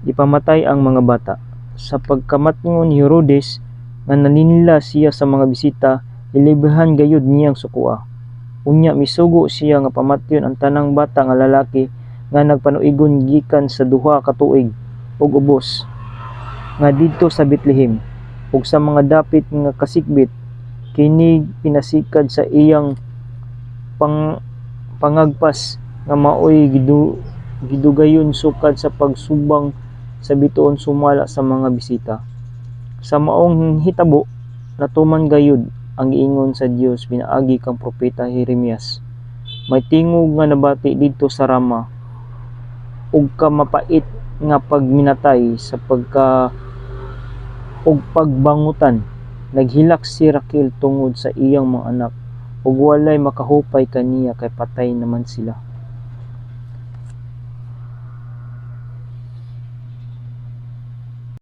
ipamatay ang mga bata. Sa pagkamatngon ni Herodes nga naninla siya sa mga bisita, ilibahan gayud niyang sukua. Unya misugo siya nga pamatyon ang tanang bata nga lalaki nga nagpanuigon gikan sa 2 ka tuig ug ubos nga didto sa Bethlehem, ug sa mga dapit nga kasikbit kini pinasikad sa iyang pangagpas nga maoy gidugayon sukad sa pagsubang sa bituon sumala sa mga bisita. Sa maong hitabo natuman gayud ang giingon sa Dios pinaagi kang propeta Jeremias. May tingog nga nabati didto sa Rama, ug kamapait nga pagminatay sa pagbangutan. Naghilak si Raquel tungod sa iyang mga anak, ug walay makahupay kaniya kay patay naman sila.